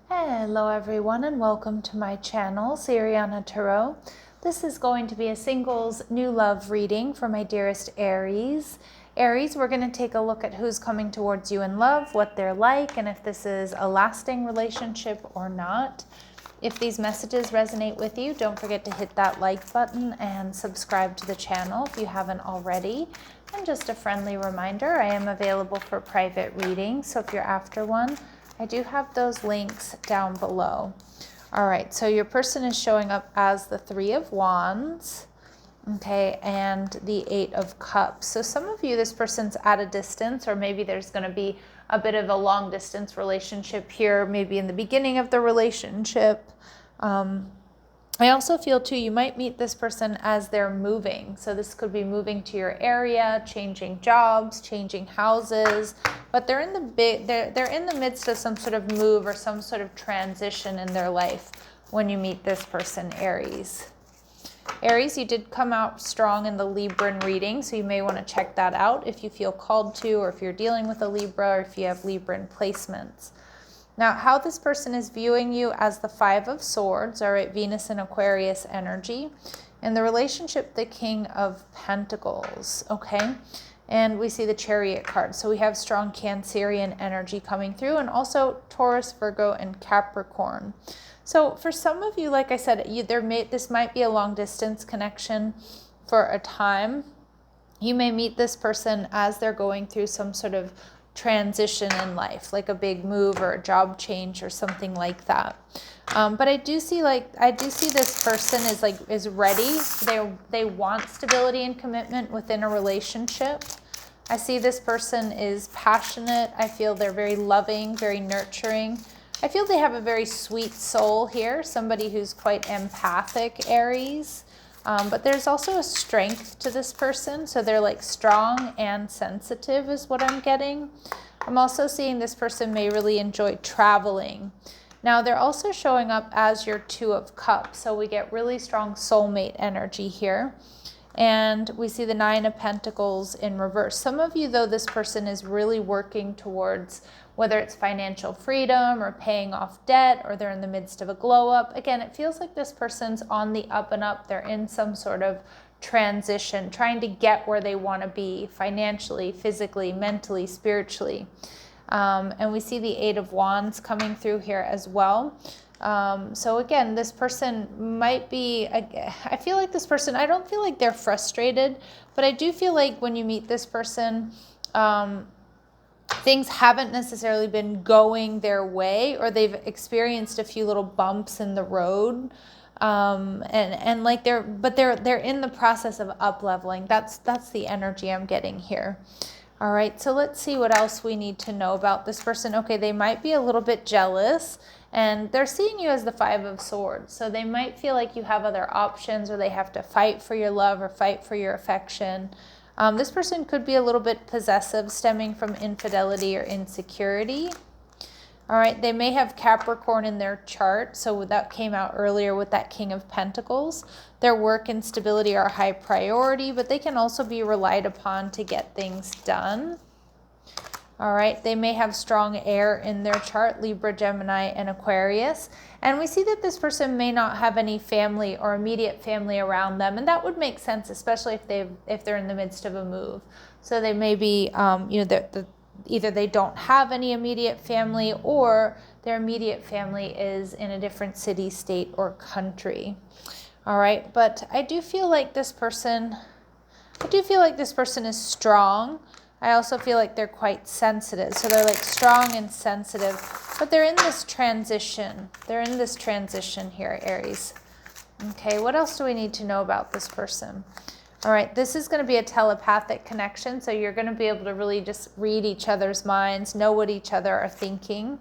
Hello everyone and welcome to my channel, Siriana Tarot. This is going to be a singles new love reading for my dearest Aries. Aries, we're going to take a look at who's coming towards you in love, what they're like, and if this is a lasting relationship or not. If these messages resonate with you, don't forget to hit that like button and subscribe to the channel if you haven't already. And just a friendly reminder, I am available for private readings, so if you're after one, I do have those links down below. All right, so your person is showing up as the Three of Wands, okay, and the Eight of Cups. So some of you, this person's at a distance, or maybe there's going to be a bit of a long distance relationship here, maybe in the beginning of the relationship. I also feel too, you might meet this person as they're moving. So this could be moving to your area, changing jobs, changing houses, but they're in the midst of some sort of move or some sort of transition in their life when you meet this person, Aries. Aries, you did come out strong in the Libran reading, so you may want to check that out if you feel called to, or if you're dealing with a Libra, or if you have Libran placements. Now, how this person is viewing you as the Five of Swords, all right, Venus and Aquarius energy, and the relationship, the King of Pentacles, okay? And we see the Chariot card. So we have strong Cancerian energy coming through, and also Taurus, Virgo, and Capricorn. So for some of you, like I said, this might be a long distance connection for a time. You may meet this person as they're going through some sort of transition in life, like a big move or a job change or something like that. But I do see this person is ready. They want stability and commitment within a relationship. I see this person is passionate. I feel they're very loving, very nurturing. I feel they have a very sweet soul here, somebody who's quite empathic, Aries. But there's also a strength to this person. So they're like strong and sensitive is what I'm getting. I'm also seeing this person may really enjoy traveling. Now they're also showing up as your Two of Cups. So we get really strong soulmate energy here. And we see the Nine of Pentacles in reverse. Some of you, though, this person is really working towards whether it's financial freedom or paying off debt, or they're in the midst of a glow up. Again, it feels like this person's on the up and up. They're in some sort of transition, trying to get where they want to be financially, physically, mentally, spiritually. And we see the Eight of Wands coming through here as well. So again, this person might be, I feel like this person, I don't feel like they're frustrated, but I do feel like when you meet this person, things haven't necessarily been going their way, or they've experienced a few little bumps in the road. And like they're in the process of up leveling. That's the energy I'm getting here. All right, so let's see what else we need to know about this person. Okay, they might be a little bit jealous, and they're seeing you as the Five of Swords. So they might feel like you have other options, or they have to fight for your love or fight for your affection. This person could be a little bit possessive, stemming from infidelity or insecurity. All right, they may have Capricorn in their chart, so that came out earlier with that King of Pentacles. Their work and stability are a high priority, but they can also be relied upon to get things done. All right, they may have strong air in their chart, Libra, Gemini, and Aquarius. And we see that this person may not have any family or immediate family around them, and that would make sense, especially if they're in the midst of a move. So they may be, either they don't have any immediate family, or their immediate family is in a different city, state, or country. All right, but I do feel like this person is strong. I also feel like they're quite sensitive. So they're like strong and sensitive, but they're in this transition. They're in this transition here, Aries. Okay, what else do we need to know about this person? All right, this is going to be a telepathic connection, so you're going to be able to really just read each other's minds, know what each other are thinking.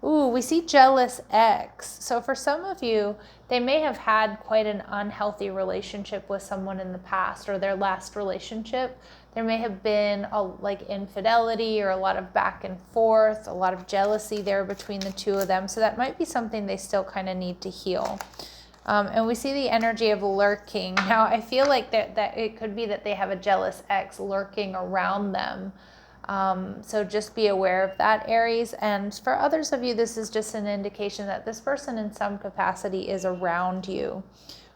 Ooh, we see Jealous X. So for some of you, they may have had quite an unhealthy relationship with someone in the past, or their last relationship. There may have been like infidelity, or a lot of back and forth, a lot of jealousy there between the two of them. So that might be something they still kind of need to heal. And we see the energy of lurking. Now, I feel like that it could be that they have a jealous ex lurking around them. So just be aware of that, Aries. And for others of you, this is just an indication that this person in some capacity is around you.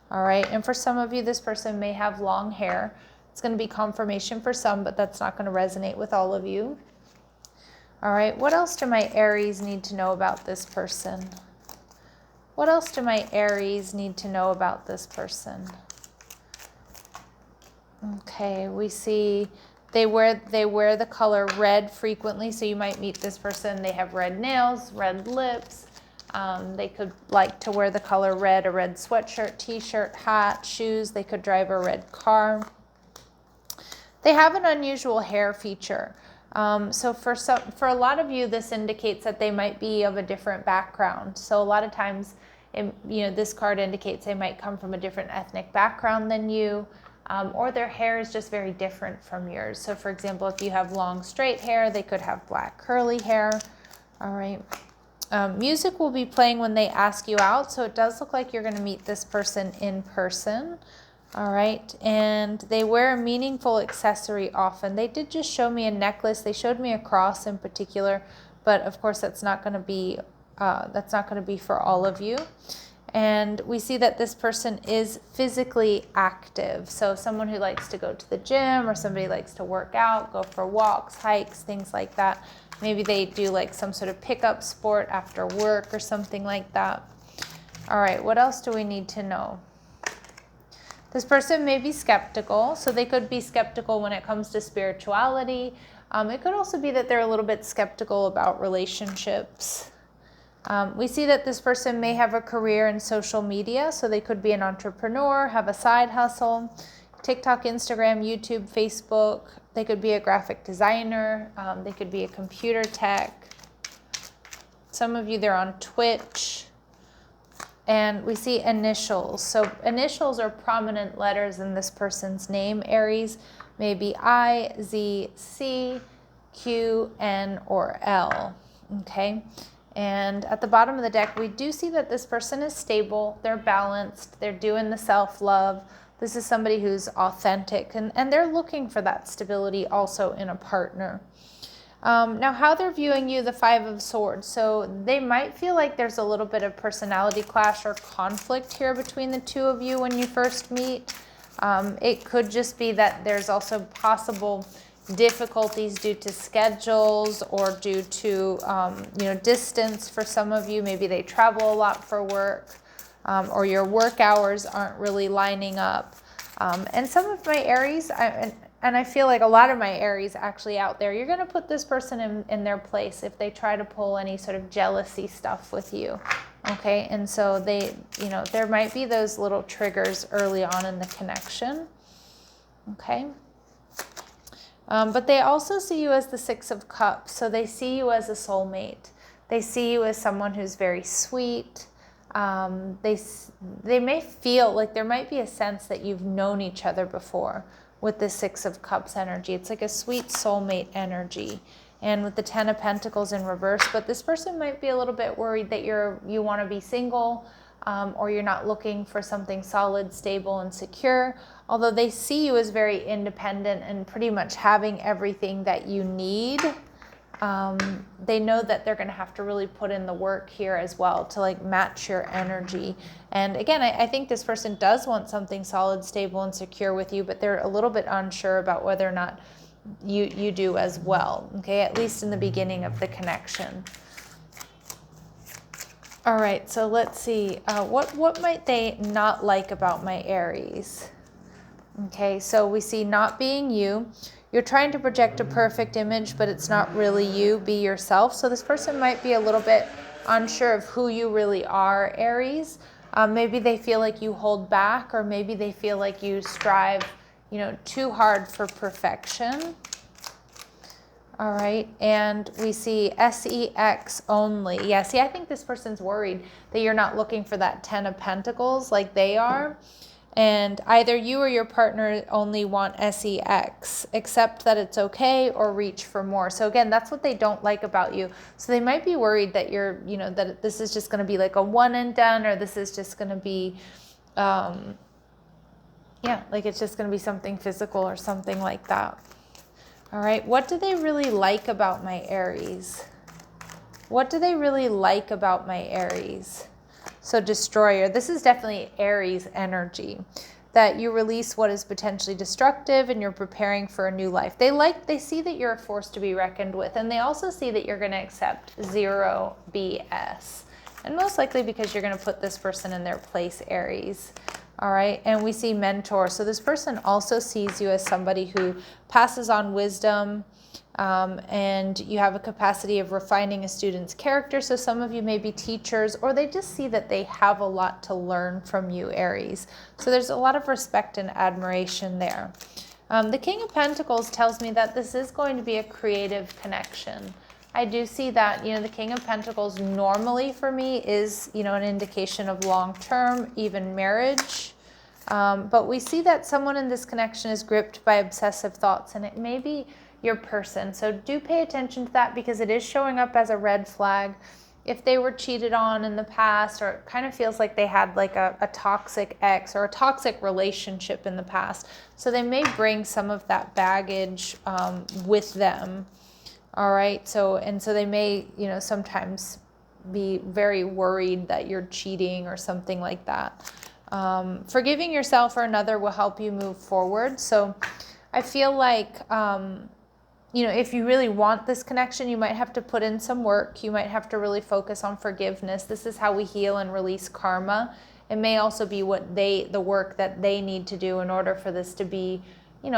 All right. And for some of you, this person may have long hair. It's going to be confirmation for some, but that's not going to resonate with all of you. All right. What else do my Aries need to know about this person? What else do my Aries need to know about this person? Okay. We see they wear the color red frequently. So you might meet this person. They have red nails, red lips. They could like to wear the color red, a red sweatshirt, t-shirt, hat, shoes. They could drive a red car. They have an unusual hair feature. So for a lot of you, this indicates that they might be of a different background. So a lot of times, this card indicates they might come from a different ethnic background than you, or their hair is just very different from yours. So for example, if you have long straight hair, they could have black curly hair. All right. Music will be playing when they ask you out, so it does look like you're going to meet this person in person. All right, and they wear a meaningful accessory often. They did just show me a necklace. They showed me a cross in particular, but of course that's not going to be for all of you. And we see that this person is physically active. So someone who likes to go to the gym, or somebody likes to work out, go for walks, hikes, things like that. Maybe they do like some sort of pickup sport after work or something like that. All right, what else do we need to know? This person may be skeptical. So they could be skeptical when it comes to spirituality. It could also be that they're a little bit skeptical about relationships. We see that this person may have a career in social media. So they could be an entrepreneur, have a side hustle, TikTok, Instagram, YouTube, Facebook. They could be a graphic designer. They could be a computer tech. Some of you, they're on Twitch. And we see initials. So initials are prominent letters in this person's name, Aries. Maybe I, Z, C, Q, N, or L. Okay. And at the bottom of the deck, we do see that this person is stable. They're balanced. They're doing the self-love. This is somebody who's authentic, and they're looking for that stability also in a partner. Now, how they're viewing you, the Five of Swords. So they might feel like there's a little bit of personality clash or conflict here between the two of you when you first meet. It could just be that there's also possible difficulties due to schedules or due to distance for some of you. Maybe they travel a lot for work. Or your work hours aren't really lining up. And some of my Aries, and I feel like a lot of my Aries actually out there, you're going to put this person in their place if they try to pull any sort of jealousy stuff with you. Okay, and so there might be those little triggers early on in the connection. Okay. But they also see you as the Six of Cups. So they see you as a soulmate. They see you as someone who's very sweet. They may feel like there might be a sense that you've known each other before with the Six of Cups energy. It's like a sweet soulmate energy. And with the Ten of Pentacles in reverse, but this person might be a little bit worried that you want to be single, or you're not looking for something solid, stable, and secure. Although they see you as very independent and pretty much having everything that you need. They know that they're going to have to really put in the work here as well to like match your energy. And again, I think this person does want something solid, stable, and secure with you, but they're a little bit unsure about whether or not you do as well. Okay, at least in the beginning of the connection. All right, so let's see. What might they not like about my Aries? Okay, so we see not being you. You're trying to project a perfect image, but it's not really you. Be yourself. So this person might be a little bit unsure of who you really are, Aries. Maybe they feel like you hold back, or maybe they feel like you strive, too hard for perfection. All right, and we see SEX only. Yeah, see, I think this person's worried that you're not looking for that Ten of Pentacles like they are. And either you or your partner only want SEX, accept that it's okay, or reach for more. So again, that's what they don't like about you. So they might be worried that that this is just going to be like a one and done, or this is just going to be, like it's just going to be something physical or something like that. All right, what do they really like about my Aries? What do they really like about my Aries? So Destroyer, this is definitely Aries energy, that you release what is potentially destructive and you're preparing for a new life. They see that you're a force to be reckoned with, and they also see that you're going to accept zero BS. And most likely because you're going to put this person in their place, Aries. All right, and we see mentor. So this person also sees you as somebody who passes on wisdom, and you have a capacity of refining a student's character. So some of you may be teachers, or they just see that they have a lot to learn from you, Aries. So there's a lot of respect and admiration there. The King of Pentacles tells me that this is going to be a creative connection. I do see that, the King of Pentacles normally for me is, an indication of long-term, even marriage. But we see that someone in this connection is gripped by obsessive thoughts, and it may be your person. So do pay attention to that, because it is showing up as a red flag. If they were cheated on in the past, or it kind of feels like they had like a toxic ex or a toxic relationship in the past. So they may bring some of that baggage with them. All right, so they may, sometimes be very worried that you're cheating or something like that. Forgiving yourself or another will help you move forward. So I feel like, if you really want this connection, you might have to put in some work. You might have to really focus on forgiveness. This is how we heal and release karma. It may also be the work that they need to do in order for this to be, be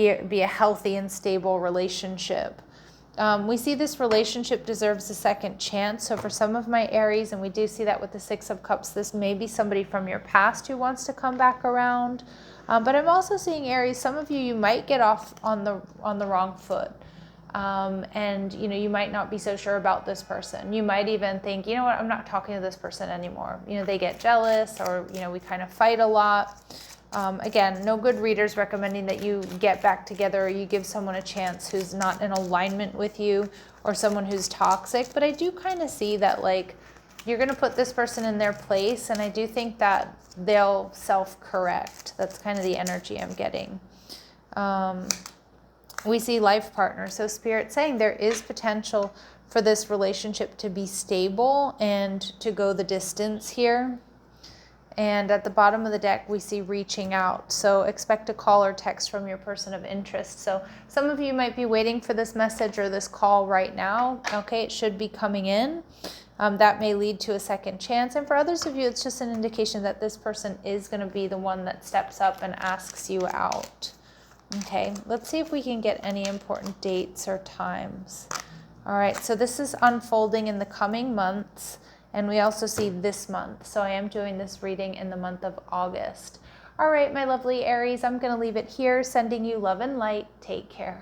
a healthy and stable relationship. We see this relationship deserves a second chance. So for some of my Aries, and we do see that with the Six of Cups, this may be somebody from your past who wants to come back around. But I'm also seeing, Aries, some of you might get off on the wrong foot. And, you might not be so sure about this person. You might even think, you know what, I'm not talking to this person anymore. They get jealous, or, we kind of fight a lot. Again, no good readers recommending that you get back together or you give someone a chance who's not in alignment with you, or someone who's toxic. But I do kind of see that, like, you're going to put this person in their place, and I do think that they'll self-correct. That's kind of the energy I'm getting. We see life partner. So Spirit saying there is potential for this relationship to be stable and to go the distance here. And at the bottom of the deck, we see reaching out. So expect a call or text from your person of interest. So some of you might be waiting for this message or this call right now. Okay, it should be coming in. That may lead to a second chance. And for others of you, it's just an indication that this person is going to be the one that steps up and asks you out. Okay, let's see if we can get any important dates or times. All right, so this is unfolding in the coming months. And we also see this month. So I am doing this reading in the month of August. All right, my lovely Aries, I'm going to leave it here. Sending you love and light. Take care.